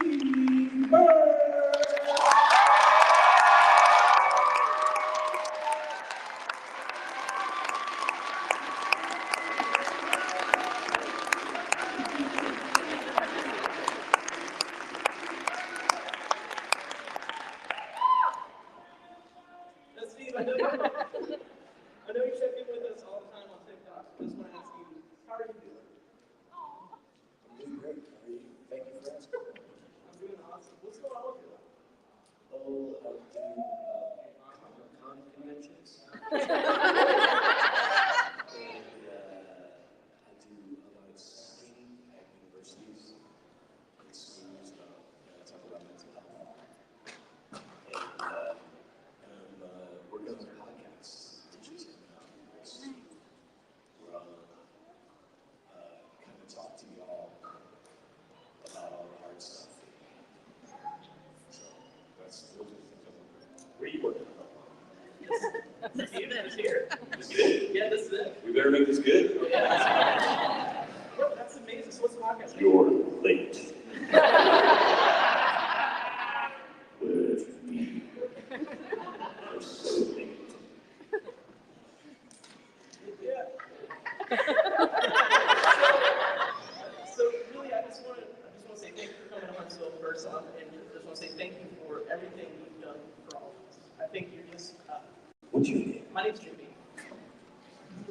I know you check in with us all the time on TikTok. I just want to ask you, how are you doing? I'm doing great. How are you? Thank you for asking. I'm doing awesome. What's going on with your life? Oh, I'm doing Comic-Con conventions. And I do a lot of speaking at universities and schools. Talk about mental health. And I'm working on a podcast, which is coming out very soon. Where I'll kind of talk to y'all about all the hard stuff. So those are the things I'm working on. What are you working on? It's here. This is it? Yeah, this is it. We better make this good. Yeah, that's amazing. So what's the podcast? You're late. With me. You're so late. Yeah. So really, I just want to say thank you for coming to Huntsville first off, and just want to say thank you for everything you've done for all of us. I think you're just. What's your name? My name's Jimmy.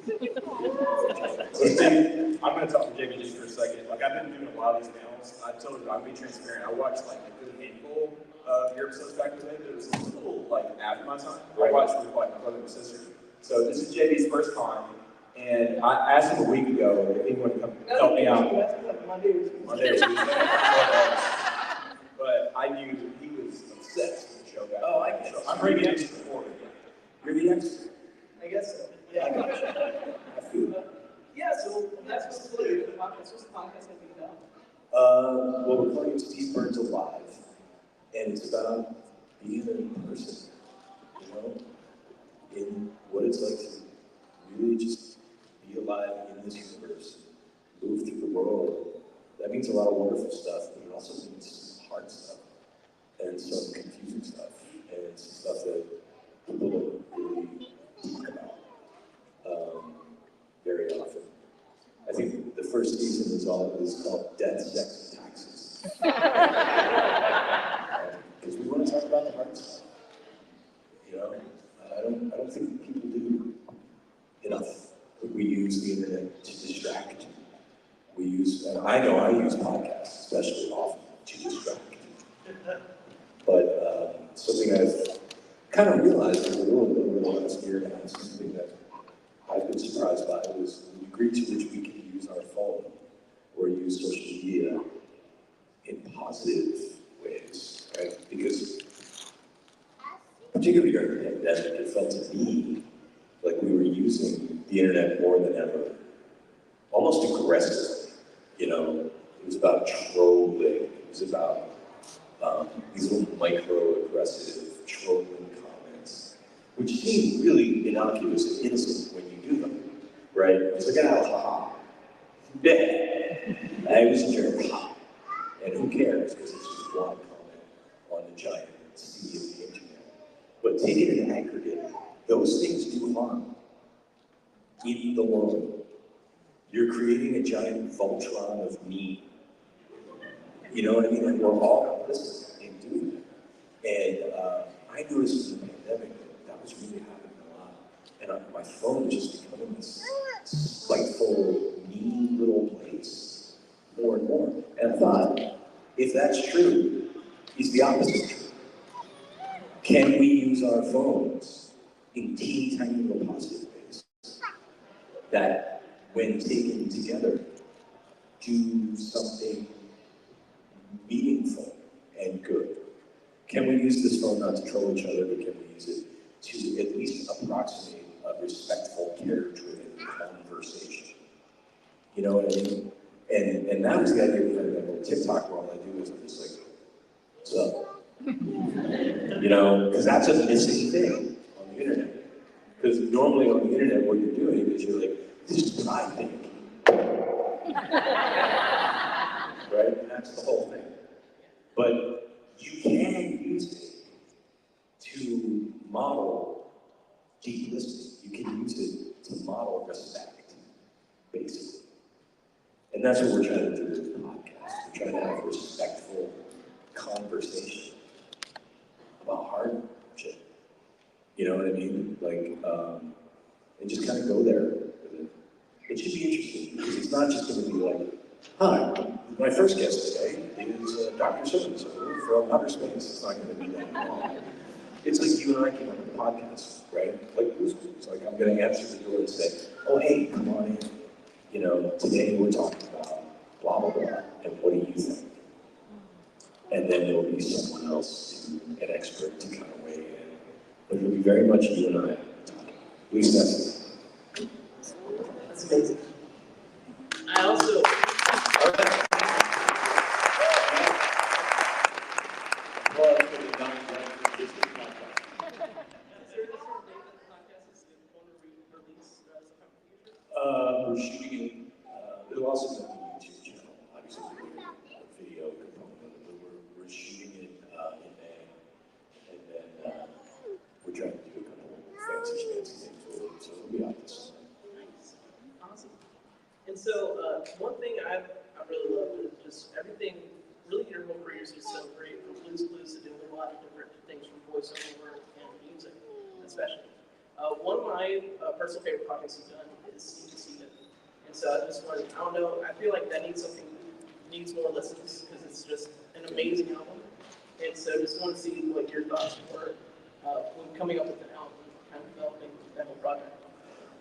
So Steve, I'm going to talk to Jamie just for a second. Like, I've been doing a lot of these panels. I told you, I'm being transparent. I watched like a good handful of your episodes back in the day, but it was a little like after my time. I watched it with like my brother and sister. So this is JB's first time, and I asked him a week ago if he wanted to come help me out. Monday or Tuesday. But I knew he was obsessed with the show back. Oh, I guess. So I'm bringing extra for him. You're the expert. I guess so. Yeah. I feel it. Yeah, so that's what's the podcast. What's the podcast going to be about? Well, we're calling it Steve Burns Alive, and it's about being a person, you know, in what it's like to really just be alive in this universe, move through the world. That means a lot of wonderful stuff, but it also means some hard stuff, and some confusing stuff, and some stuff that people don't really talk about very often. I think the first season is called Death, Sex, and Taxes. Because we want to talk about the hard stuff. You know, I don't think people do enough. We use the internet to distract. And I know I use podcasts, especially often, to distract. But something I've kind of realized over the last year and a half, something that I've been surprised by was the degree to which we can use our phone or use social media in positive ways, right? Because particularly during the pandemic, it felt to me like we were using the internet more than ever, almost aggressively. You know, it was about trolling. It was about these little micro-aggressive trolling comments, which seem really innocuous and innocent when you do them, right? It's like, ha. Yeah, I was a jerk, ha. And who cares, because it's just one comment on the giant sea of the internet. But taken in aggregate, those things do harm. In the world, you're creating a giant Voltron of me. You know what I mean? And we're all complicit in doing that. And I noticed in the pandemic that was really happening a lot. And my phone was just becoming this spiteful, mean little place more and more. And I thought, if that's true, is the opposite true? Can we use our phones in teeny tiny little positive ways that, when taken together, do something meaningful and good? Can we use this phone not to troll each other, but can we use it to at least approximate a respectful, care-driven conversation? You know what I mean? And that was the idea behind that little TikTok where all I do is I'm just like, what's up? You know, because that's a missing thing on the internet. Because normally on the internet, what you're doing is you're like, this is what I think. Right? And that's the whole thing. But you can use it to model deep listening. You can use it to model respect, basically. And that's what we're trying to do with the podcast. We're trying to have a respectful conversation about hard shit. You know what I mean? Like, and just kind of go there with it. It should be interesting, because it's not just going to be like, hi, my first guest today is Dr. So-and-so from outer space. It's not going to be that long. It's like you and I came up with a podcast, right? Like, it's like I'm going to answer the door and say, oh, hey, come on in. You know, today we're talking about blah, blah, blah, and what do you think? And then there'll be someone else, an expert, to kind of weigh in. But it'll be very much you and I talking. At least that's it. That's amazing. I also. All right. Well, it's really not like this podcast. Is there a certain date that the podcast is going to release sometime in the future? We're shooting it. It'll also be on the YouTube channel. Obviously, we're doing a video component of it, but we're shooting it in May. And then we're trying to do a couple of fancy things with it, so it'll be out this summer. Nice. Awesome. And so, one thing I really love is just everything, really your whole career is just so great, from Blues Clues to doing a lot of different things from voiceover work and music, especially. One of my personal favorite projects you've done is See It. And so I just wanted, I don't know, I feel like that needs more listens, because it's just an amazing album. And so just want to see what your thoughts were when coming up with an album, kind of developing that whole project.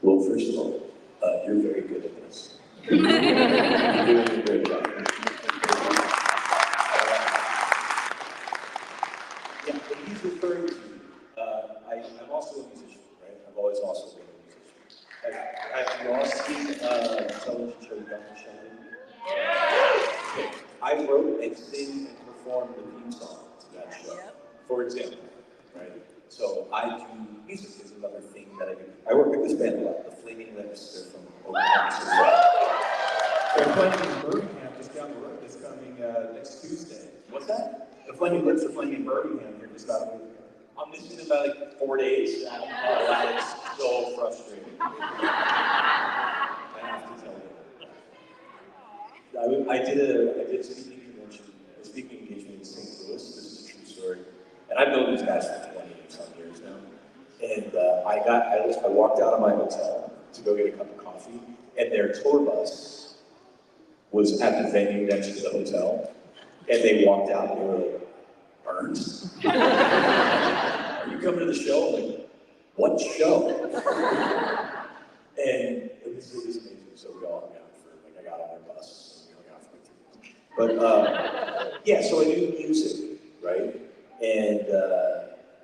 Well, first of all, you're very good at this. You're doing a great job. Yeah, what he's referring to, I'm also a musician, right? I've always also been a musician. Have you all seen the television show Young and Sheldon? Yeah. I wrote and sing and perform the theme song to that show, for example, right? So I do music is another thing that I do. I work with this band a lot, the Flaming Lips. They're from Oklahoma. They're playing in Birmingham just down the road this coming next Tuesday. What's that? The Flaming Lips are playing in Birmingham here just out of the I'm missing about like 4 days. That is so frustrating. I have to tell you. I did a speaking engagement in St. Louis. This is a true story. And I've known these guys for 20-some years now. And I walked out of my hotel to go get a cup of coffee, and their tour bus was at the venue next to the hotel. And they walked out and they were like, Burns? Are you coming to the show? I'm like, what show? And it was amazing. So we all hung out for, I got on their bus, and we hung out for 3 days. But yeah, so I do music, right? And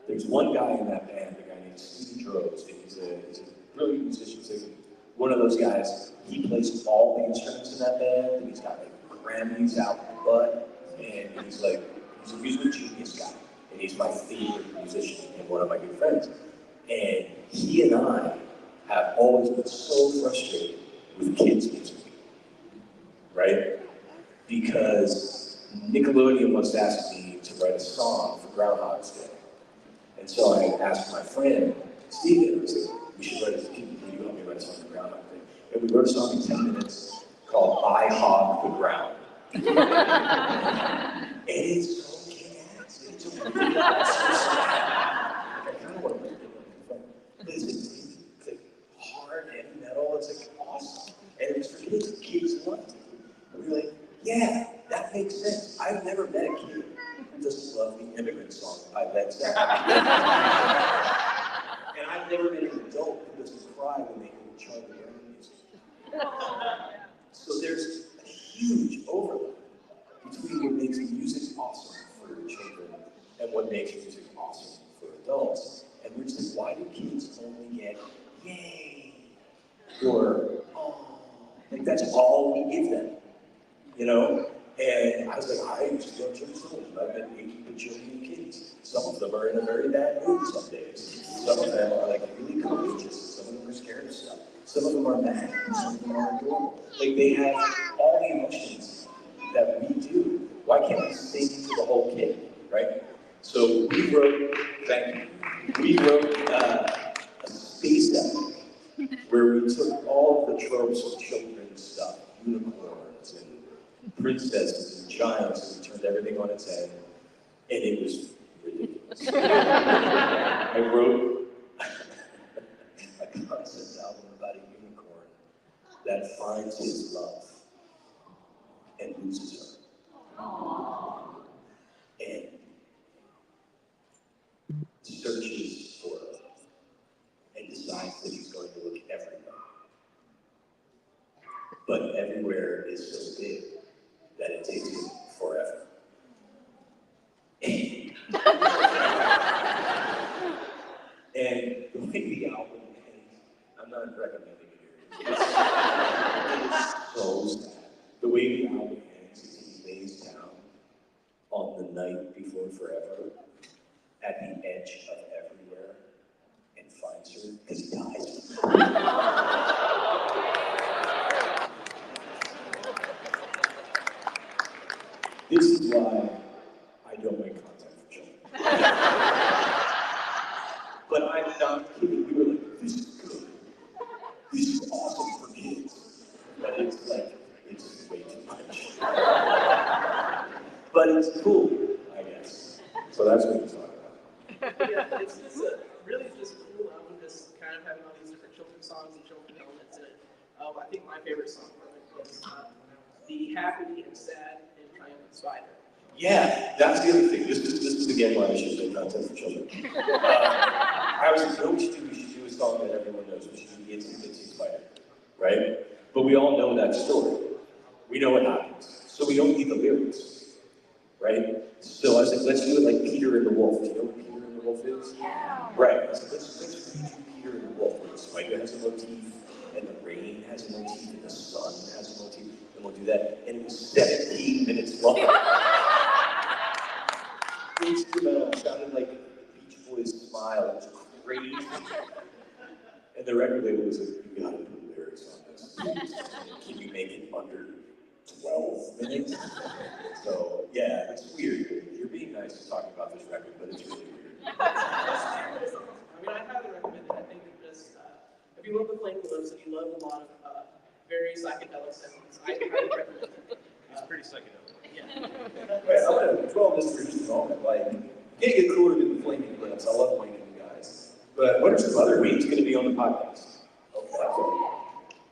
there's one guy in that band, a guy named Steve Droz. He's a brilliant musician. So one of those guys, he plays all the instruments in that band, and he's got like Grammys out the butt, and he's a musical genius guy, and he's my favorite musician and one of my good friends. And he and I have always been so frustrated with kids' music, right? Because Nickelodeon once asked me to write a song for Groundhog's Day. And so I asked my friend, Steven, I was like, we should write a song, will you help me write a song for Groundhog Day? And we wrote a song in 10 minutes called I Hog the Ground. And it's so kick-ass. It's so I kind of want to make it fun. But it's like hard, heavy metal. It's like awesome. And it was for kids. Kids loved it. And we were like, yeah, that makes sense. I've never met a kid who doesn't love the Immigrant Song by Led Zeppelin. And I've never met an adult who doesn't cry when they hear Charlie Brown music. So there's a huge overlap between what makes music awesome for children and what makes music awesome for adults. And we're just like, why do kids only get yay? Or, oh, like that's all we give them, you know? And I was like, I used to go to church schools. I've met 80 bajillion kids. Some of them are in a very bad mood some days. Some of them are like really courageous. Some of them are scared of stuff. Some of them are mad. Some of them are adorable. Like they have all the emotions that we do. Why can't we sing to the whole unicorns and princesses and giants, and we turned everything on its head, and it was ridiculous. I wrote a concept album about a unicorn that finds his love and loses her. And searches for her and decides that he's going to look everywhere. But everywhere is so big that it takes him forever. And the way the album ends, I'm not recommending it here. It's so sad. The way the album ends is he lays down on the night before forever at the edge of everywhere and finds her because he dies. This is why I don't make content for children. But I'm not kidding. We were like, this is good. This is awesome for kids. But it's like, it's way too much. But it's cool, I guess. So that's what we're talking about. Yeah, it's just really just cool album, just kind of having all these different children's songs and children's elements in it. I think my favorite song from it was the happy and sad and triumphant spider. Yeah, that's the other thing. This is again why I should make content for children. I was like, no, we should do a song that everyone knows. We should do the Itsy Bitsy Spider, right? But we all know that story. We know what happens. So we don't need the lyrics, right? So I was like, let's do it like Peter and the Wolf. Do you know what Peter and the Wolf is? Yeah. Right. I was like, let's read you Peter and the Wolf. Where the spider has a motif, and the rain has a motif, and the sun has a motif, and we'll do that. And it was 17 minutes long. Instrumental, sounded like the Beach Boys Smile. It was crazy. And the record label was like, you gotta put lyrics on this. Can you make it under 12 minutes? So, yeah, it's weird. You're being nice to talk about this record, but it's really weird. I mean, I highly recommend it. I think it just, if you love the Flame Clips and you love a lot of very psychedelic sounds, I highly recommend it. It's pretty psychedelic. Yeah. Wait, I'm gonna dwell on this for just a moment. Like, you can't get cooler than the Flaming Lips. I love Wayne and you guys. But what are some other Wayne's going to be on the podcast. Okay.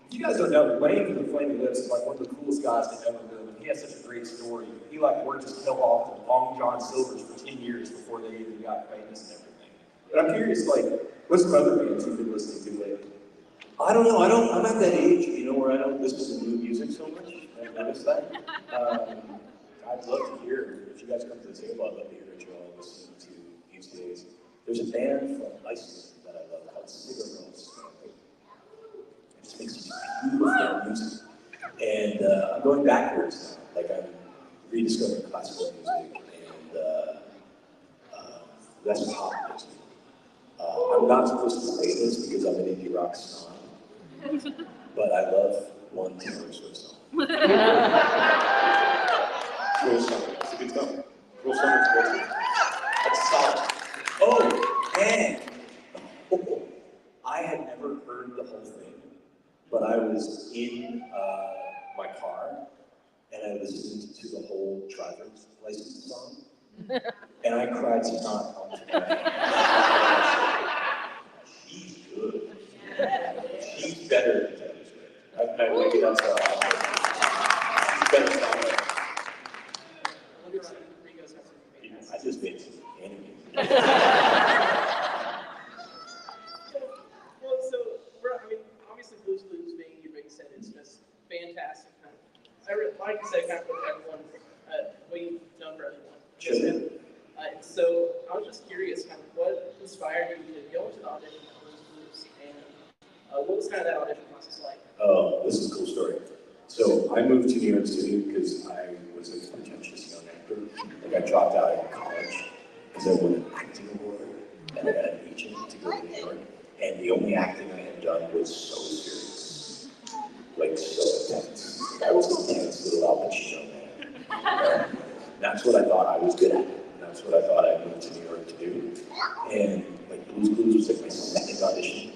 If you guys don't know, Wayne from the Flaming Lips is like one of the coolest guys to ever live. And he has such a great story. He like worked his tail off with Long John Silver's for 10 years before they even got famous and everything. But I'm curious, like, what's some other bands you've been listening to lately? I don't know. I'm at that age, you know, where I don't listen to new music so much. I've noticed that. I'd love to hear, if you guys come to the table, I'd love to hear what you all listen to these days. There's a band from Iceland that I love called Cigarillos. It just makes beautiful music. And I'm going backwards now. Like I'm rediscovering classical music and that's pop music. I'm not supposed to say this because I'm an indie rock snob, but I love one Taylor Swift song. Cruel Summer. It's a good song. Cruel Summer is great. That's solid. Oh, and I had never heard the whole thing, but I was in my car and I listened to the whole driver's license song, and I cried snot onto my She's good. She's better than Taylor Swift. Maybe that's she's better than Taylor. I just made some enemies. Well, so, I mean, obviously Blues Clues being your big set is just fantastic. I like to say kind of what everyone, what you've done for everyone. Sure. And so I was just curious, kind of what inspired you to go into the audition at Blues Clues, and what was kind of that audition process like? Oh, this is a cool story. So I moved to New York City because I was a pretentious young actor. Like I dropped out of college because I won an acting award and I got an agent to go to New York. And the only acting I had done was so serious, like so intense. Like I was an intense little Al Pacino man. That's what I thought I was good at. That's what I thought I moved to New York to do. And like Blues Clues was like my second audition.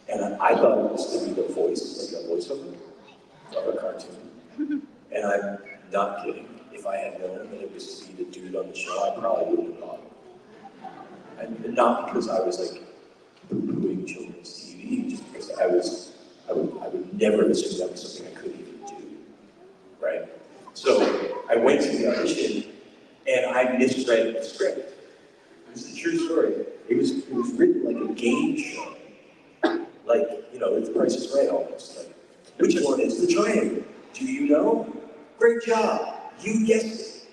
And I thought it was to be the voice, like a voiceover. of a cartoon. And I'm not kidding. If I had known that it was to be the dude on the show, I probably wouldn't have gone. And not because I was like poo-pooing children's TV, just because I would never assume that was something I could even do, right? So I went to the audition and I misread the script. This is a true story. It was written like a game show. Like, you know, it's Price is Right almost. Like, which one is the triangle? Do you know? Great job. You guessed it.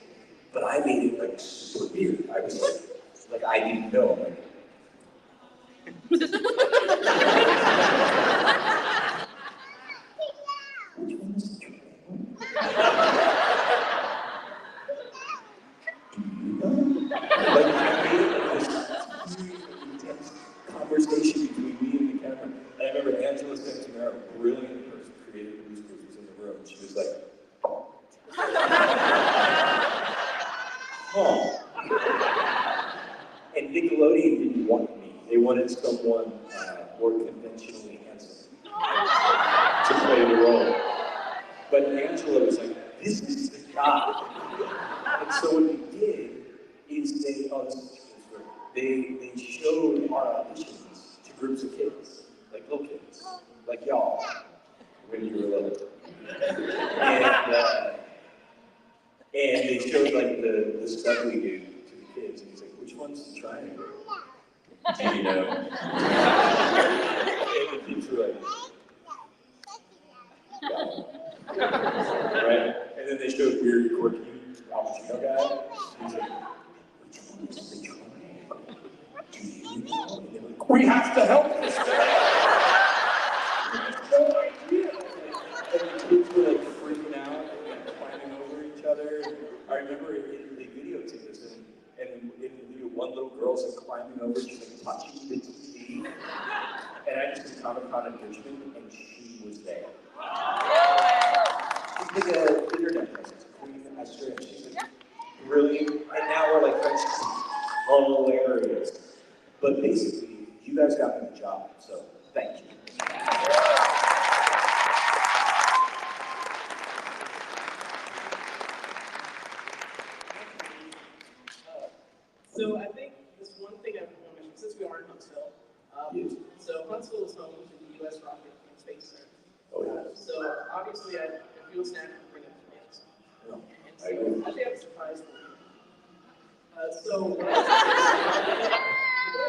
But I made it like super weird. I was like I didn't know. Like, which one is the triangle? Like, I made it like this intense conversation between me and the camera. And I remember Angela Santamera, a brilliant person, creative producer, was in the room, and she was like, huh. And Nickelodeon didn't want me. They wanted someone more conventionally handsome to play the role. But Angela was like, this is the guy. And so what we did is they showed our auditions to groups of kids, like little kids, like y'all, when you were little. And they showed like the stuff we do to the kids, and he's like, which one's the triangle? Do you know? And the kids were like, yeah. Right? And then they showed weird, quirky Al Pacino guy. He's like, which one is the triangle? Do you know? And they're like, we have to help this guy! No idea! And the kids were like freaking out and like climbing over each other. I remember they videotaped this, and in the video, one little girl's like climbing over, she's like touching the TV. And I just did Comic-Con in Richmond, and she was there. She's like an internet presence, Queen of Australia. She's like brilliant, and now we're like friends. She's hilarious. But basically, you guys got me the job, so thank you. So I think this one thing I want to mention, since we are in Huntsville, Yes. so Huntsville is home to the U.S. Rocket and Space Center. Oh, yeah. So obviously I feel sad for bringing plants. No, And I agree. so I think I'm surprised for you. So when I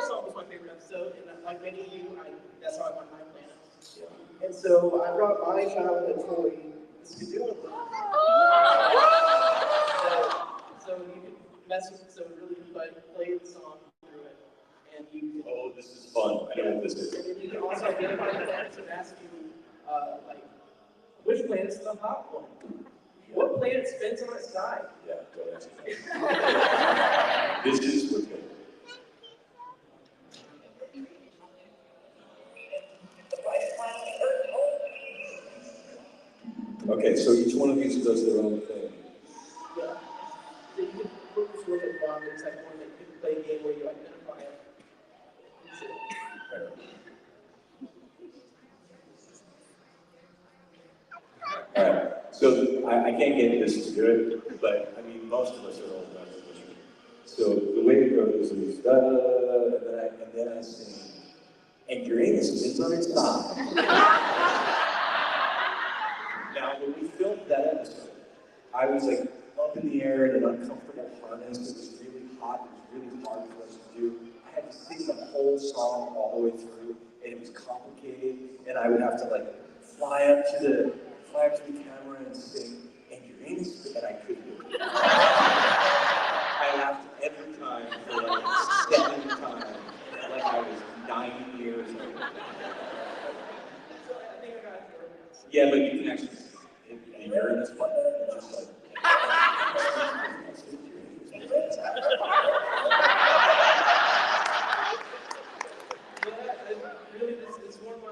saw it was my favorite episode, and like many of you, that's how I won my planet. Yeah. And so I brought my childhood toy, this Skadoo. So you can mess with it, so really play the song through it. And you can, Oh, this is fun. I know what this is. and then you can also identify the planets and ask you, like, which planet's the hot one? What planet spins on its side? Yeah, go ahead. This is what's good. Okay, so each one of these does their own thing. Yeah. So you can focus with it on it's like one that you can play a game where you identify it. Alright, so I can't get this to do it, but I mean, most of us are old enough to listen. So the way it goes is, and then I sing, and Uranus spins on its side. Now, when we filmed that episode, I was like up in the air in an uncomfortable harness. It was really hot. It was really hard for us to do. I had to sing the whole song all the way through, and it was complicated. And I would have to like fly up to the camera and sing, and Uranus, and I couldn't do it. I laughed every time for like 7 times, like I was 9 years old. So I think I got it. Yeah, but you can actually you're in this button and just like. Really, this is one of my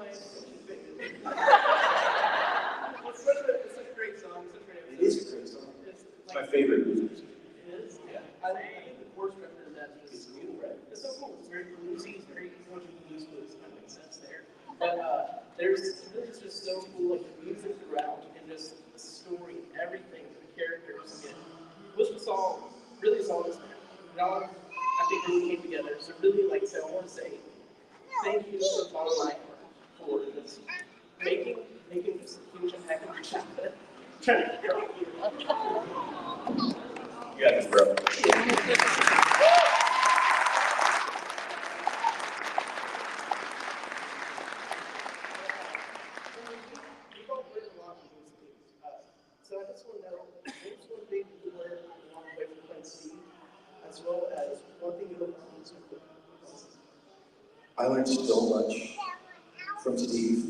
it's such a great song, such a great episode. It is a great song. It's It's my favorite Blues. It is? Yeah. I think the chorus structure of that is cool, right? It's so cool. It's very bluesy, it's very easy to use, but it kind of makes sense there. But there's just so cool, like the music throughout, and just the story, everything, the characters, and which was all really is all this man. It all, I think, really came together. So really, like I said, I want to say thank you to all my for just making just a huge impact on my childhood. Trying to help you. You got this, bro. So I just want to know, what's one thing you learned along the way from playing Steve, as well as one thing you hope to use with I learned so much from Steve.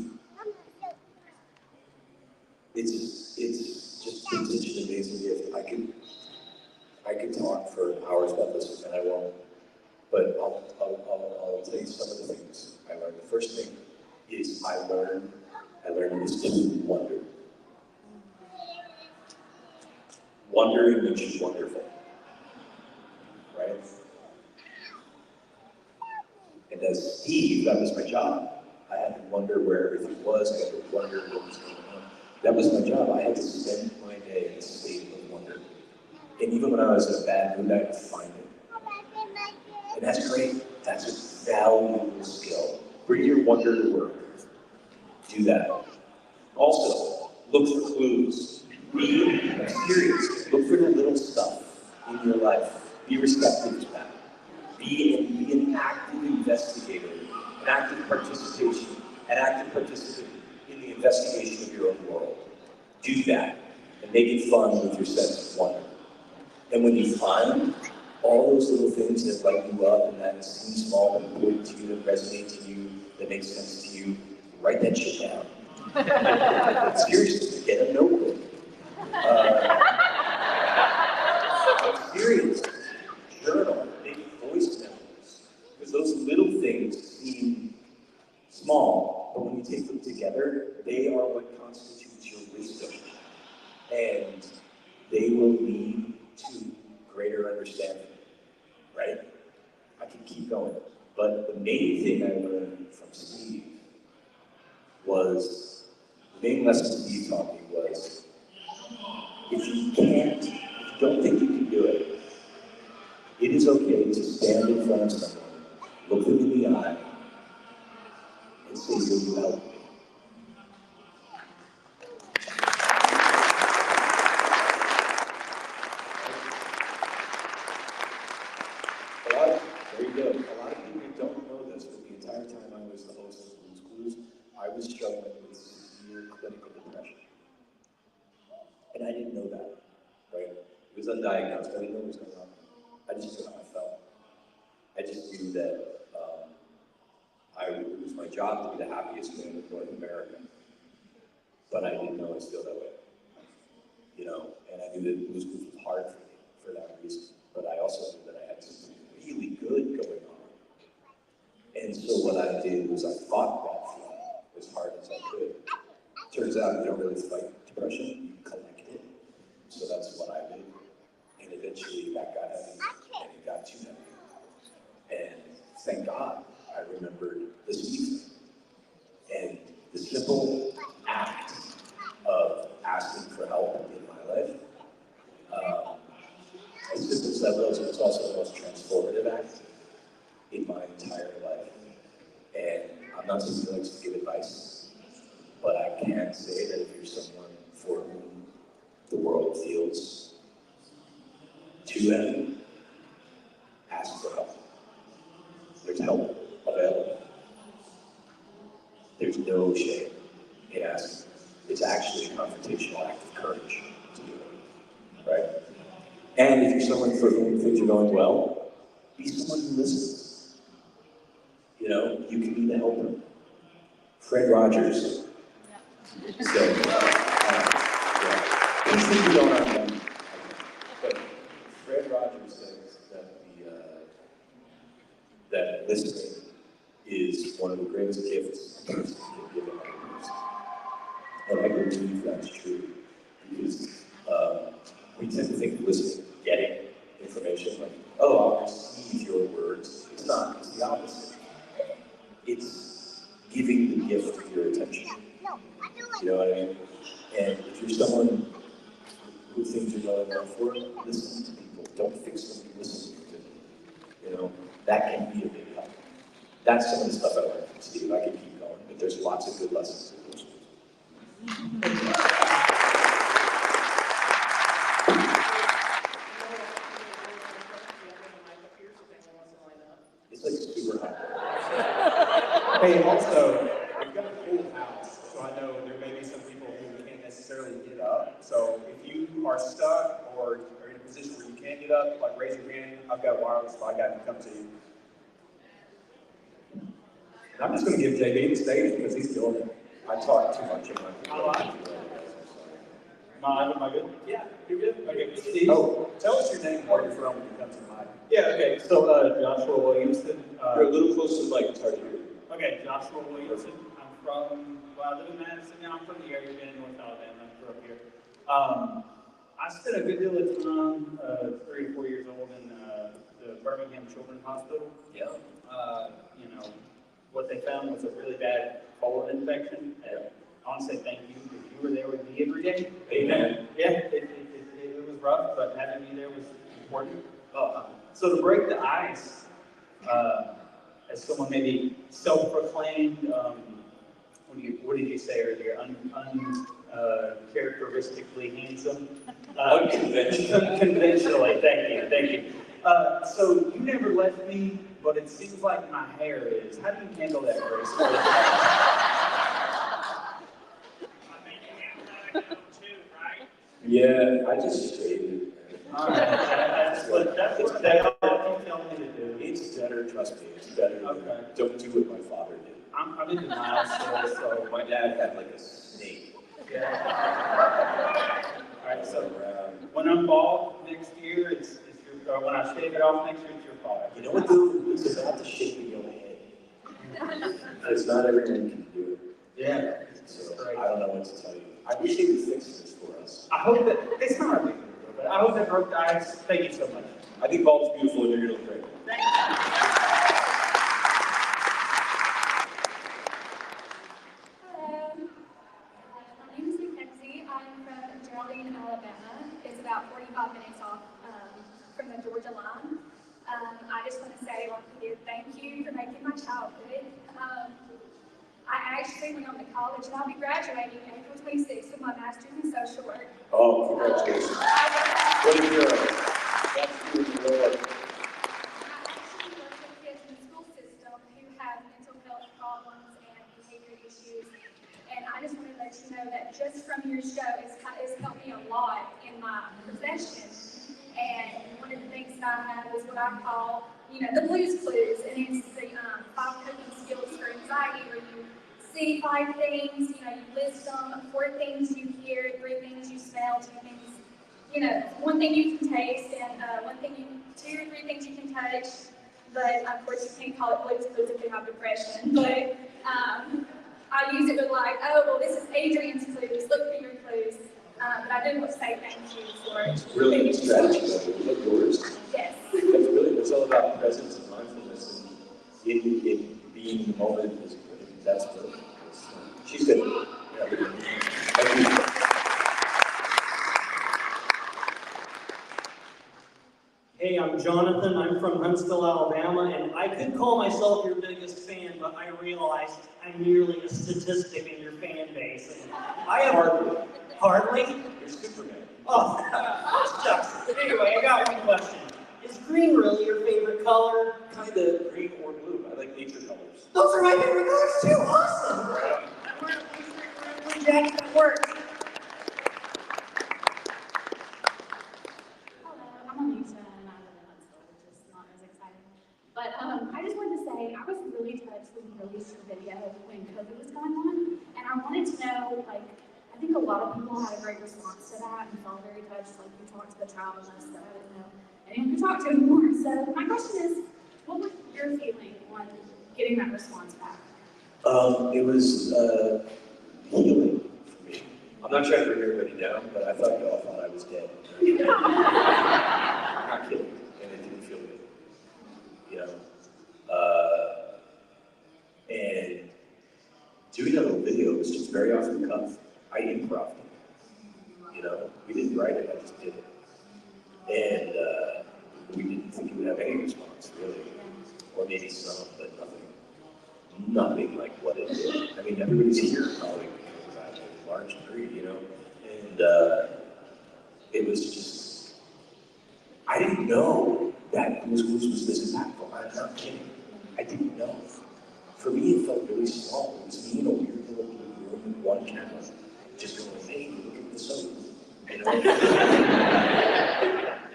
It's just been such an amazing gift. I could talk for hours about this, and I won't. But I'll tell you some of the things I learned. The first thing is I learned this to wonder. Wondering makes you wonderful, right? And as Steve, that was my job. I had to wonder where everything was. I had to wonder what was going on. That was my job. I had to spend my day in a state of wonder. And even when I was in a bad mood, I could find it. And that's great. That's a valuable skill. Bring your wonder to work. Do that. Also, look for clues. Be serious. Look for the little stuff in your life. Be receptive to that. Be an active investigator, an active participant in the investigation of your own world. Do that and make it fun with your sense of wonder. And when you find all those little things that light you up and that seem small but important to you, that resonate to you, that make sense to you, write that shit down. Seriously, get a notebook. Serious. Journal. Make voice memos. Because those little things seem small, but when you take them together, they are what constitutes your wisdom. And they will lead to greater understanding. Right? I can keep going. But the main thing I learned from Steve was, the main lesson Steve taught me was, if you don't think you can do it, it is okay to stand in front of someone, look them in the eye, and say, will you help me? There you go. A lot of people don't know this, but the entire time I was the host of Blues Clues, I was struggling with severe clinical depression. And I didn't know that, right? It was undiagnosed. I didn't know what was going on. I just knew how I felt. I just knew that it was my job to be the happiest man in North America. But I didn't know I was still that way. You know, and I knew that Blues Clues was hard for me for that reason. But I also knew that I had something really good going on. And so what I did was I fought that feeling as hard as I could. Turns out you don't really fight depression, you collect it. So that's what I did. And eventually that got heavy, and it got too heavy. And thank God I remembered the Steve thing. And the simple act of asking for help in my life, as simple as that was, it was also the most transformative act in my entire life. And I'm not someone who likes to give advice, but I can say that if you're someone for whom the world feels too heavy, ask for help. There's help available. There's no shame in asking. It's actually a confrontational act of courage to do it, right? And if you're someone for whom things are going well, be someone who listens. You know, you can be the helper. Fred Rogers said, these things we don't have done. But Fred Rogers says that that listening is one of the greatest gifts a person can give another person. And I believe that's true, because we tend to think of listening, getting information, like, oh, I'll receive your words. It's not, it's the opposite. It's giving the gift of your attention. You know what I mean? And if you're someone who thinks you're going well for it, listen to people. Don't fix them, listen to them. You know, that can be a big help. That's some of the stuff I learned from Steve. I could keep going, but there's lots of good lessons in those. It's like super high. Hey, also, we've got a cool house, so I know there may be some people who can't necessarily get up. So if you are stuck or are in a position where you can't get up, like raise your hand. I've got wireless, so I got to come to you. And I'm just going to give JB the stage because he's doing it. I talk too much. Am I good? Yeah, you're good. Okay, Steve. Oh, tell us your name and where you're from when you come to the mic. Yeah, okay, so Joshua Williamson. You're a little close to the mic, it's hard to hear. Okay, Joshua Williamson. I'm from, well, I live in Madison now. I'm from the area, been in North Alabama. I grew up here. I spent a good deal of time, 3 or 4 years old, in the Birmingham Children's Hospital. Yeah. You know, what they found was a really bad colon infection. And I want to say thank you because you were there with me every day. Amen. Yeah, it was rough, but having me there was important. So to break the ice, as someone maybe self-proclaimed, what did you say earlier? Uncharacteristically handsome. Conventionally, thank you. So you never left me, but it seems like my hair is. How do you handle that gracefully? Yeah, I just shaved it. All right, that's what they all keep telling me to do. It's better, trust me, it's better. Okay. Don't do what my father did. I'm in denial still, so My dad had like a snake. yeah. All right, so when I'm bald next year, it's your, or when I shave it off next year, it's your fault. You know what though? It's about the shape of your head. Because not everyone can do it. Yeah. So I don't know what to tell you. I wish they would fix this for us. I hope that, it's not a big deal, but I hope that broke the ice. Thank you so much. I think bald's beautiful and you're gonna look great. Thank you. Hello. My name is Mackenzie. I'm from Geraldine, Alabama. It's about 45 minutes off from the Georgia line. I just want to say, like you did, thank you for making my childhood. I actually went on to college and I'll be graduating April 26th with my master's in social work. Oh, congratulations. What a hero. That's really Lord. I actually work with kids in the school system who have mental health problems and behavior issues. And I just want to let you know that just from your show, it's helped me a lot in my profession. And one of the things that I have is what I call, the Blues Clues. And it's the 5 coping skills for anxiety, where you see 5 things, you list them, 4 things you hear, 3 things you smell, 2 things, 1 thing you can taste, and 2 or 3 things you can touch. But of course, you can't call it Blues Clues if you have depression. But I use it with like, oh, well, this is Adrian's clues, look for your clues. But I did want to say thank you for It's really good strategy, though. Like yours. Yes. It's all about presence and mindfulness and in being in the moment. That's what she's good. Yeah. Thank you. Hey, I'm Jonathan. I'm from Huntsville, Alabama, and I could call myself your biggest fan, but I realized I'm merely a statistic in your fan base. And I have hardly. You're Superman. Oh, shucks. Anyway, I got one question. Is green really your favorite color? Kind of green or blue. I like nature colors. Those are my favorite colors too. Awesome. I'm wearing a jacket at work. Hello, I'm Alicia, and I live in Huntsville, which is not as exciting. But I just wanted to say, I was really touched when you released your video when COVID was going on, and I wanted to know, I think a lot of people had a great response to that and felt very touched, like you talked to the child in us that I didn't know anyone could talk to anymore. So my question is, what was your feeling on getting that response back? It was healing for me. I'm not trying to bring everybody down, but I thought y'all thought I was dead. I'm not kidding, and it didn't feel good. And doing a little video was just very off the cuff. I improv. didn't write it, I just did it. And we didn't think it would have any response, really. Or maybe some, but nothing like what it did. I mean, everybody's here probably because of that in large degree, you know? And it was just, I didn't know that Blue's Clues was this impactful. I'm not kidding. I didn't know. For me, it felt really small. It was me in a weird little blue room with one camera, just going, hey, look at the sun. You know?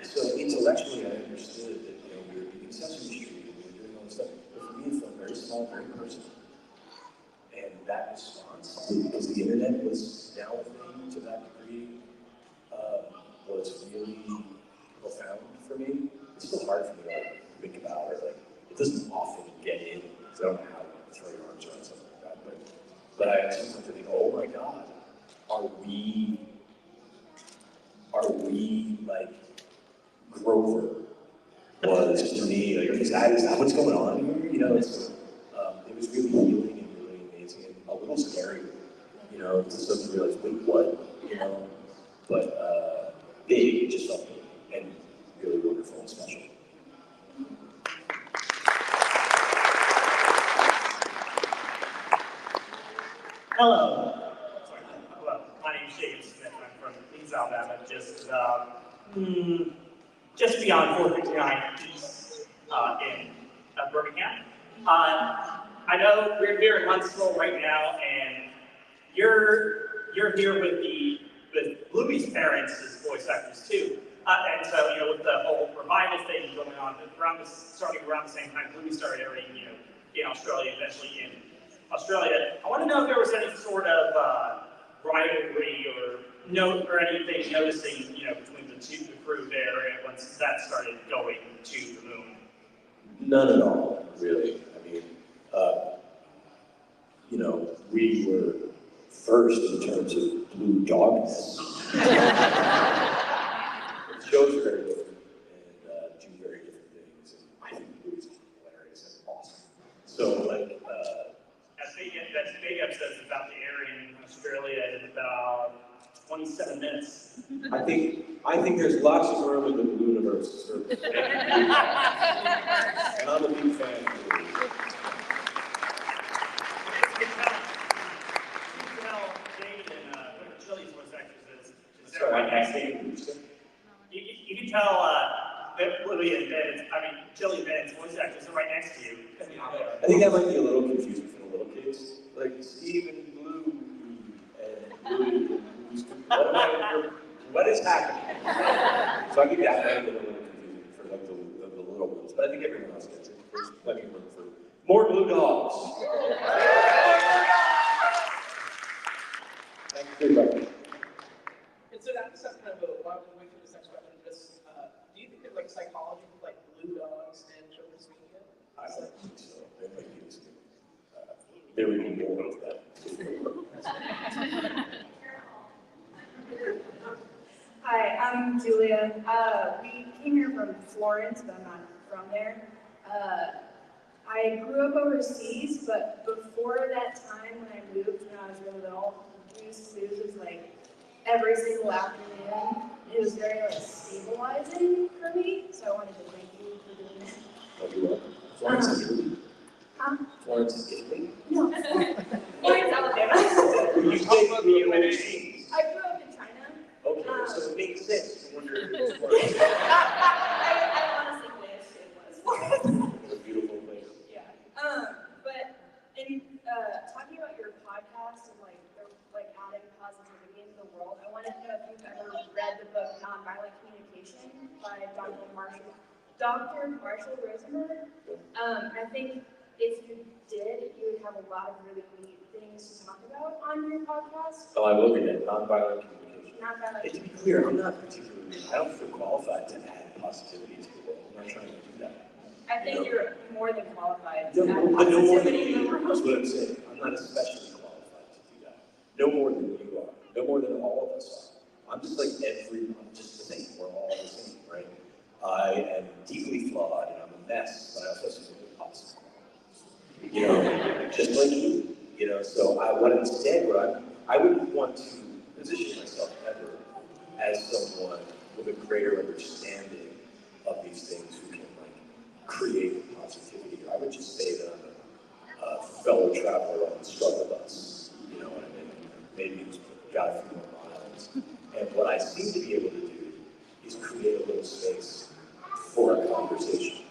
So intellectually, I understood that, you know, we were eating Sesame Street and we were doing all this stuff. But for me, it felt very small, very personal. And that response, because the internet was now a thing to that degree, was really profound for me. It's still hard for me to like, think about, or like, it doesn't often get in, because I don't know how to throw your arms around something like that. But I sometimes think, oh my God, are we like Grover was to me, like, is that what's going on here? You know, it was really healing and really amazing and a little scary, you know, to suddenly realize, wait, what? You know, but big, it just felt big and really wonderful and special. Hello. Hello. My name is Jacob Smith. I'm from Leeds, Alabama, just beyond 459 East in Birmingham. I know we're here in Huntsville right now, and you're here with Bluey's parents as voice actors too. And so, you know, with the whole revival thing going on, starting around the same time Bluey started airing, you know, in Australia, eventually in Australia. I want to know if there was any sort of rivalry or anything noticing, you know, between the crew there once that started going to the moon. None at all, really. I mean, you know, we were first in terms of blue dogness. The shows are very different and do very different things. And I think Blue's hilarious and awesome. So, like, that big episode is about the airing in Australia in about 27 minutes. I think there's lots of room in the Blue universe. And I'm a big fan of Blue. You can tell David and Chili's voice actors is there right next to you. You can tell that Bluey and Chili and Ben's voice actors are right next to you. I think that might be a little confusing for the little kids. Like Steve and Blue and Blue. What is happening? So I think that might be a little confusing for like the little ones, but I think everyone else gets it. There's plenty of room for more blue dogs. Thank you very much. And so that's kind of a while we wait for this next question. Just, do you think that like psychology with like blue dogs and children's media? I don't think so. There might be there would be more of that. Hi, I'm Julia. We came here from Florence, but I'm not from there. I grew up overseas, but before that time when I moved, when I was really little, Blue's Clues was like every single afternoon. It was very like stabilizing for me, so I wanted to thank you for doing that. Oh, you're welcome. Florence is Italy? Huh? Florence is Italy? No, Florence, Alabama. You grew up overseas. I grew up in China. Okay, so it makes sense to wonder if it was Florence. I honestly wish it was Florence. It's a beautiful place. Yeah. But in talking about your podcast and like adding positivity into the world, I wanted to know if you've ever read the book Nonviolent Communication by Dr. Marshall Rosenberg. I think if you did, you would have a lot of really neat things to talk about on your podcast. Oh, I will read that. Nonviolent communication. Nonviolent. And to be clear, I'm not particularly, I don't feel qualified to add positivity to the world. I'm not trying to do that. I think you're more than qualified No, to add no more than positivity in the you. world. That's what I'm saying. I'm not especially qualified to do that. No more than you are. No more than all of us are. I'm just like I'm just the same. We're all the same, right? I am deeply flawed and I'm a mess, but I also have some really awesome qualities. You know, just like you know, so I wouldn't want to position myself ever as someone someone with a greater understanding of these things who can like create positivity. I would just say that I'm a fellow traveler on the struggle bus, you know what I mean? Maybe it's got a few more miles. And what I seem to be able to do is create a little space for a conversation,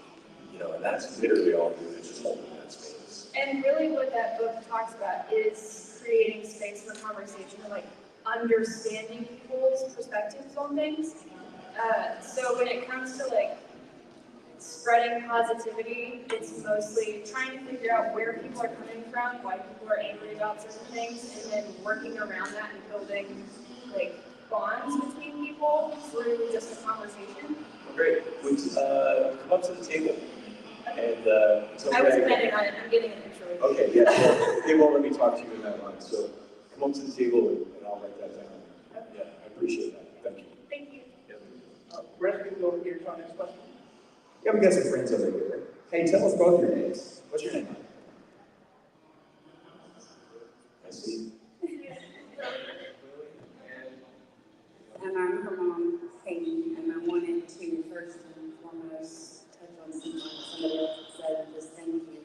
you know, and that's literally all I'm doing, is just holding that space. And really what that book talks about is creating space for conversation, and like understanding people's perspectives on things. So when it comes to like spreading positivity, it's mostly trying to figure out where people are coming from, why people are angry about certain things, and then working around that and building like bonds between people through just a conversation. Great. Please come up to the table. And I was planning on it. I'm getting a picture of it. Okay, yeah. Well, they won't let me talk to you in that line, so come up to the table and I'll write that down. Yeah, I appreciate that. Thank you. Thank you. Brett, can you go over here to our next question? Yeah, we got some friends over here. Hey, tell us both your names. What's your name? I see. And I'm her mom, Katie, and I wanted to first and foremost touch on something somebody else said, and just thank you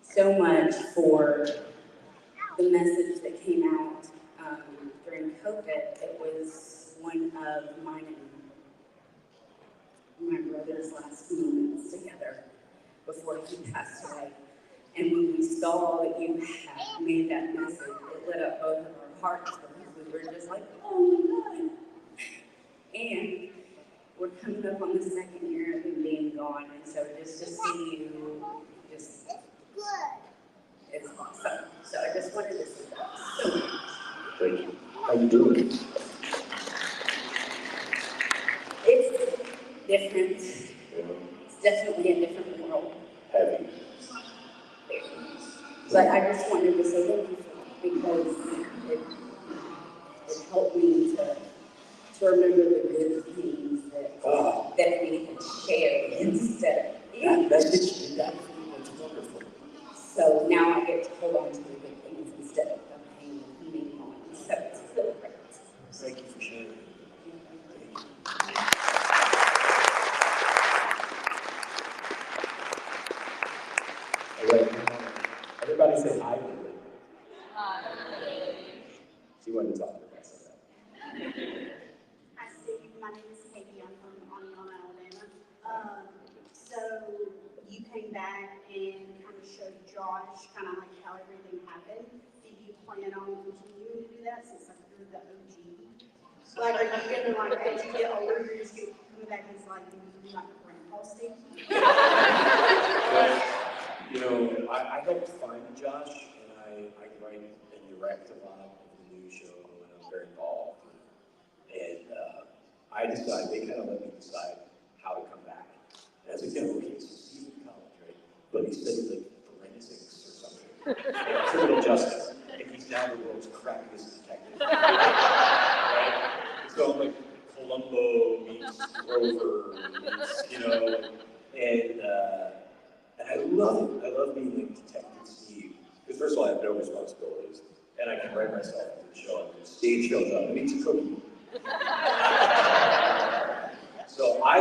so much for the message that came out during COVID. It was one of mine and my brother's last moments together before he passed away. And when we saw that you had made that message, it lit up both of our hearts, because we were just like, oh my God. And we're coming up on the second year of him being gone, and so just to see you, just it's awesome. So I just wanted to say that so much. Thank you. How you doing? It's different. Yeah. It's definitely a different world. Heavy. But I just wanted to say thank you for that, because it helped me to remember the good things that we had shared instead of That message did that for you. That's wonderful. So now I get to hold on to the good things instead of the pain and moving on. So it's really great. Thank you for sharing. All right. Everybody say hi. She wanted to talk to us. Hi, Steve. My name is Katie. I'm from Onion, Alabama. So you came back and kind of showed Josh kind of like how everything happened. Do you plan on continuing to do that since like you're the OG? Like, are you gonna like as you get older, you're just gonna come back as like you like grandpa Steve? You know, I helped find Josh, and I write and direct a lot of the news show, and I'm very involved. And I decided, they kind of let me decide how to come back. And I was like, yeah, okay, so Steve's in college, right? But he studied like forensics or something, and criminal justice, and he's now the world's crappiest detective. Right? So I'm like, Columbo meets Rover meets, you know, and I love it. I love being like Detective Steve. Because first of all, I have no responsibilities. And I can write myself into the show. And Steve shows up and eats a cookie. So I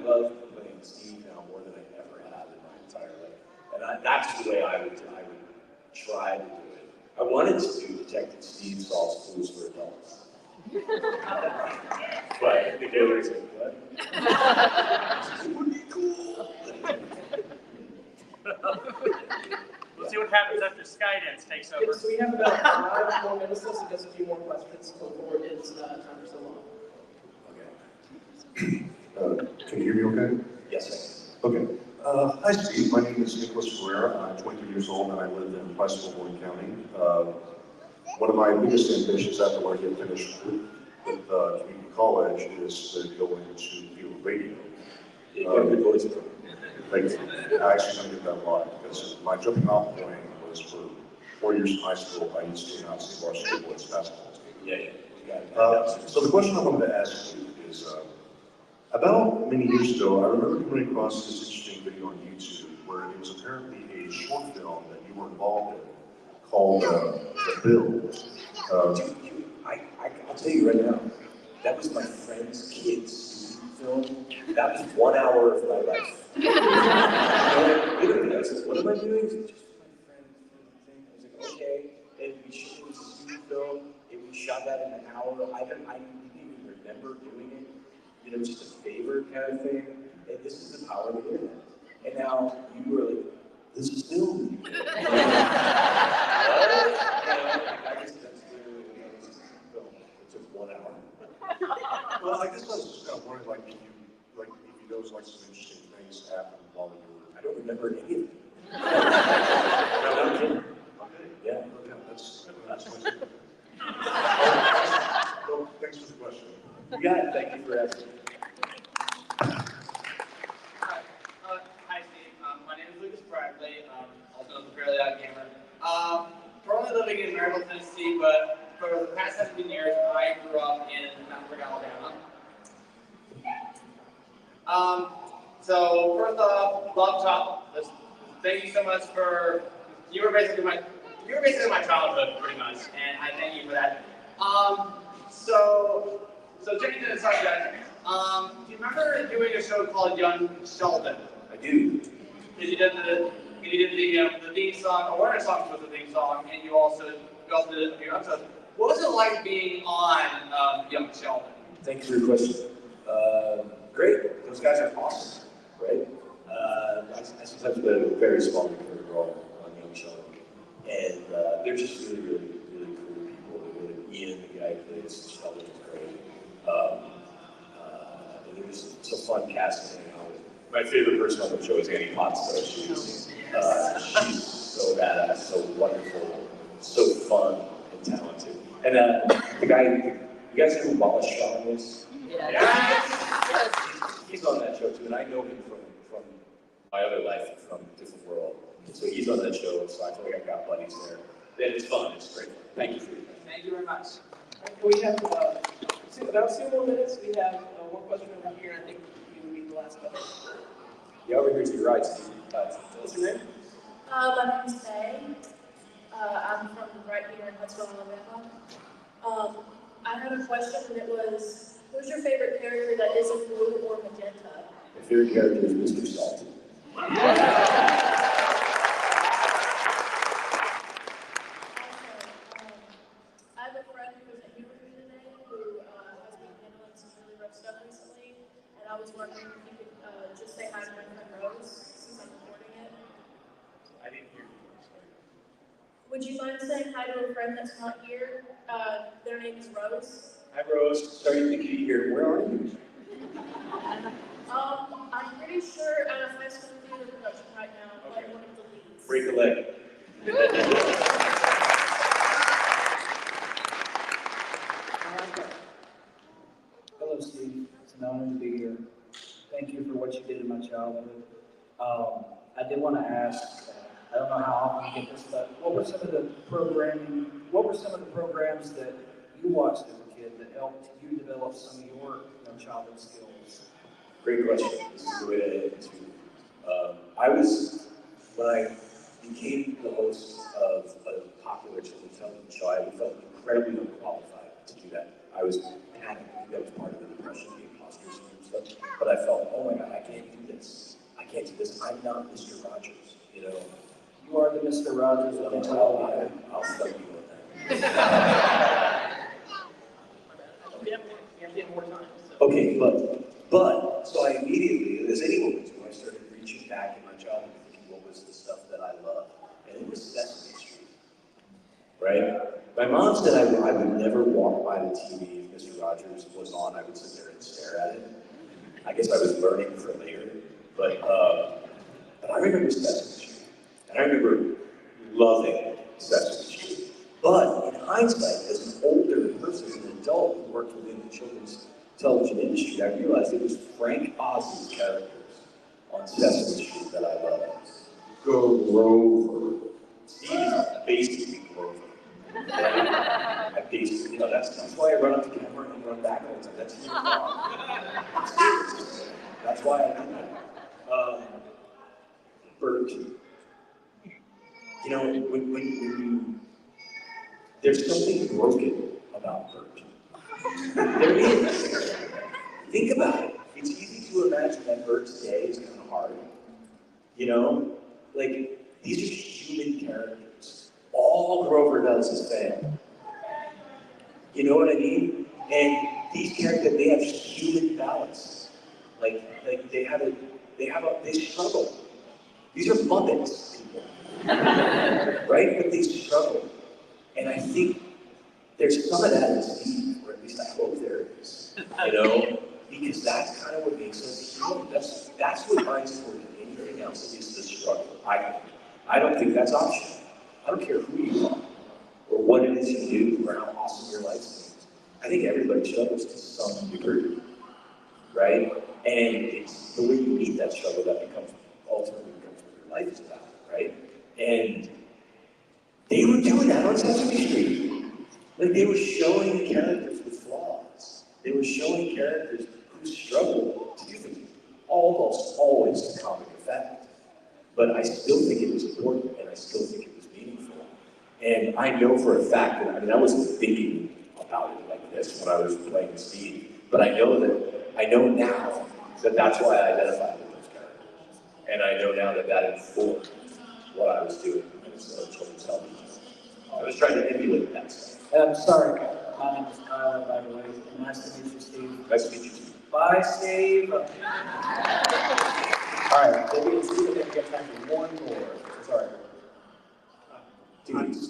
love playing Steve now more than I ever have in my entire life. And that's the way I would try to do it. I wanted to do Detective Steve Solves Clues for Adults. But the guy was like, what? It would be cool. We'll see what happens after Skydance takes over. So we have about 5 more minutes, so just a few more questions before it's time for so long. Can you hear me okay? Yes, Okay. Hi, Steve. My name is Nicholas Ferreira. I'm 23 years old and I live in Huntsville, County. One of my biggest ambitions after I get finished with community college is to go into field radio. you got a good voice, bro. Thank you. I actually don't get that a lot because my jumping off point was for 4 years in high school. I used to not see varsity boys basketball team. Yeah, you got it. So the question I wanted to ask you is, about many years ago, I remember coming across this interesting video on YouTube where it was apparently a short film that you were involved in called The Bill. I'll tell you right now, That was my friend's kid's student film. That was 1 hour of my life. Literally, I was like, what am I doing? He's like, just my friend's thing. I was like, okay. And we shot it as a student film, and we shot that in an hour. I didn't even remember doing it. You know, just a favor kind of thing. And this is the power of the internet. And now you were like, this is film. I just, that's literally what I was film. It took 1 hour. Well, I guess I was just kind of wondering, like, if you noticed like some interesting things happen while you were. I don't remember any of it. No, I'm kidding. Okay. Yeah. Okay, that's my Well, thanks for the question. You got it. Thank you for asking. Hi, Steve. My name is Lucas Bradley, also known as the Fairly Odd Gamer. Currently living in Maryville, Tennessee, but for the past 17 years, I grew up in Huntsville, Alabama. So first off, love top. Thank you so much for you were basically my childhood, pretty much, and I thank you for that. So checking to the subject. Do you remember doing a show called Young Sheldon? I do. You did the theme song, awareness songs was the theme song, and you also did a few episodes. What was it like being on Young Sheldon? Thank you for your question. Great. Those guys are awesome, right? I sometimes play a very small role on Young Sheldon, and they're just really, really, really cool people. Ian, the guy who plays Sheldon, is great. And it was so fun casting. My favorite person on the show is Annie Potts, though. She's so badass, so wonderful, so fun and talented. And the guy, you guys know who Wallace Shawn is? Yeah. Yes. He's on that show too, and I know him from my other life, from a different world. So he's on that show, so I feel like I've got buddies there. And it's fun, it's great. Thank you for your time. Thank you very much. We have about 2 more minutes. We have one question over here. I think you would be the last question. Yeah, over here to your right, Steve. What's your name? My name's Faye. I'm from right here in Huntsville, Alabama. I had a question, and it was, who's your favorite character that isn't blue or magenta? My favorite character is Mr. Salty. I have a friend who was at University today who has been handling some really rough stuff recently, and I was wondering if you could just say hi to my friend Rose, since I'm recording it. I didn't hear you. Would you mind saying hi to a friend that's not here? Their name is Rose. Hi, Rose. Sorry to be here. Where are you? I'm pretty sure at a high school theater production right now, like one of the leads. Break a leg. Hello, Steve. It's an honor to be here. Thank you for what you did in my childhood. I did want to ask, I don't know how often you get this, but what were some of the programs that you watched as a kid that helped you develop some of your childhood skills? Great question. This is the way to hit it too. When I became the host of a popular children's television show, I felt incredibly unqualified to do that. I was panicked. I think that was part of the depression, the imposter syndrome stuff. But I felt, oh my God, I can't do this. I can't do this. I'm not Mr. Rogers, you know. You are the Mr. Rogers of the television. I'll study you on that. We have more time. So. Okay, but, so I immediately, as anyone would do, I started reaching back in my childhood thinking what was the stuff that I loved. And it was Sesame Street, right? My mom said I would never walk by the TV if Mr. Rogers was on. I would sit there and stare at it. I guess I was learning for later. But I remember Sesame Street. And I remember loving Sesame Street. But in hindsight, as an older person, as an adult who worked within the children's television industry, I realized it was Frank Oz's characters on Sesame Street that I loved. Grover. Steve is basically Grover. I basically, that's why I run up the camera and run back all the time. That's your fault. Seriously. That's why I do that. Bert. You know, when you, there's something broken about Bert. There is. Think about it. It's easy to imagine that Bert's day is kind of hard. You know? Like, these are human characters. All Grover does is fail. You know what I mean? And these characters, they have human balance. Like they struggle. These are Muppets, people. Right? But they struggle. And I think there's some of that in Steve, or at least I hope there is. You know? Because that's kind of what makes us human. That's what binds more than anything else is the struggle. I don't think that's optional. I don't care who you are, or what it is you do, or how awesome your life is. I think everybody struggles to some degree, right? And it's the way you meet that struggle that ultimately becomes what your life is about, right? And they were doing that on Sesame Street. Like, they were showing characters with flaws. They were showing characters who struggled to do things, almost always to comic effect. But I still think it was important, and I still think it was meaningful. And I know for a fact that, I wasn't thinking about it like this when I was playing Steve, but I know now that that's why I identified with those characters. And I know now that informed what I was doing as a children's television. I was trying to emulate that stuff. And I'm sorry, my name is Kyle, by the way. Nice to meet you, Steve. Nice to meet you too. Bye, Steve. All right, maybe it's good that we have time for one more. Sorry. Dude, it's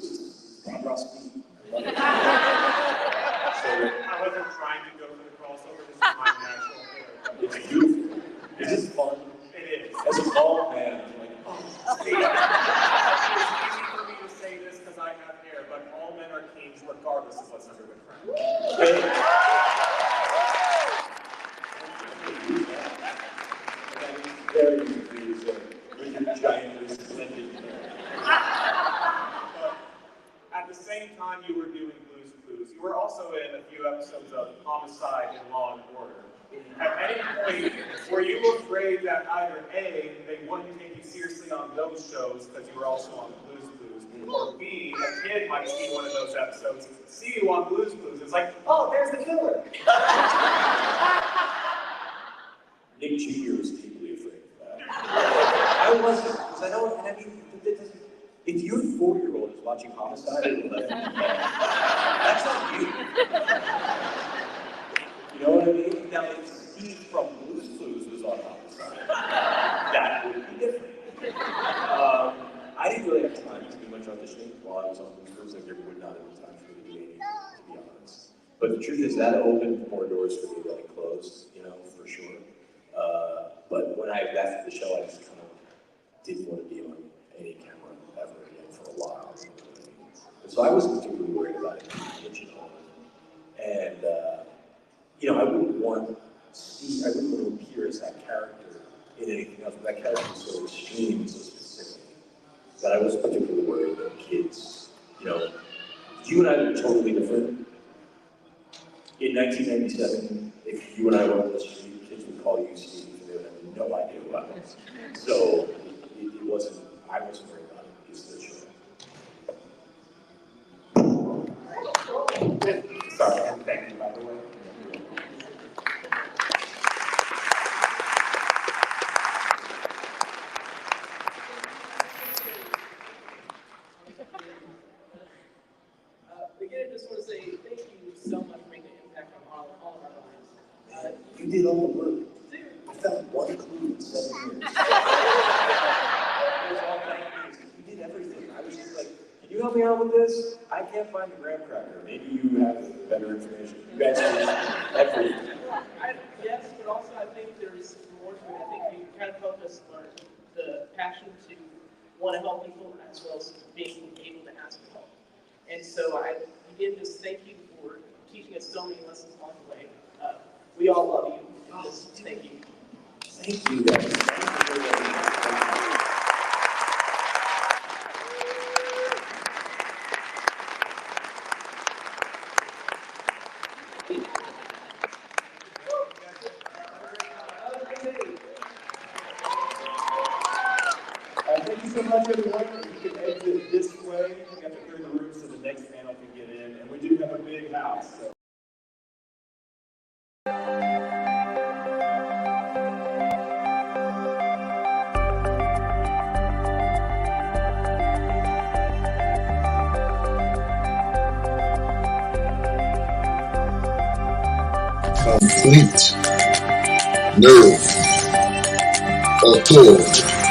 Bob Ross. I wasn't trying to go for the crossover. This is my natural hair. It's beautiful. Is this fun? It is. As a bald man, I'm like, oh. See, it's easy for me to say this because I have hair, but all men are kings regardless of what's under the crown. Very confusing with your giant splendid hair. But at the same time you were doing Blue's Clues, you were also in a few episodes of Homicide and Law and Order. At any point, were you afraid that either A, they wouldn't take you seriously on those shows because you were also on Blue's Clues, or B, a kid might see one of those episodes, see you on Blue's Clues, it's like, oh, there's the killer. Nick Jr. was deeply afraid of that. I wasn't, because I don't have any. If your 4-year-old is watching Homicide at 11, that's on you. You know what I mean? Now, if Steve from Blue's Clues was on Homicide, that would be different. I didn't really have time to do much auditioning while I was on Blue's Clues. Like, there would not have been time for me to do anything, to be honest. But the truth is, that opened more doors for me than it closed, for sure. But when I left the show, I just kind of didn't want to be on any camera ever again for a while. And so I wasn't particularly worried about it being and I wouldn't want Steve, I wouldn't want to appear as that character in anything else. But that character is so extreme and so specific that I wasn't particularly worried about kids. You and I are totally different. In 1997, if you and I were on the street, kids would call you Steve. They would have no idea who I was. So it wasn't, I wasn't worried about it. It's the show. Sorry, and thank you, by the way. Again, I just want to say thank you so much for making an impact on all of our lives. You did all the work. I found one clue in 7 years. It was all thank you. You did everything. I was just like, can you help me out with this? I can't find the graham cracker. Maybe you have better information. You guys did everything. Yes, but also I think there's more to it. I think you kind of helped us learn the passion to want to help people as well as being able to ask for help. And so again, just thank you for teaching us so many lessons along the way. We all love you. And just thank you. Thank you, guys. Thank you very much. Thank you so much, everyone. You can exit this way. We have to clear the room so the next panel can get in. And we do have a big house. So. complete nerve authority.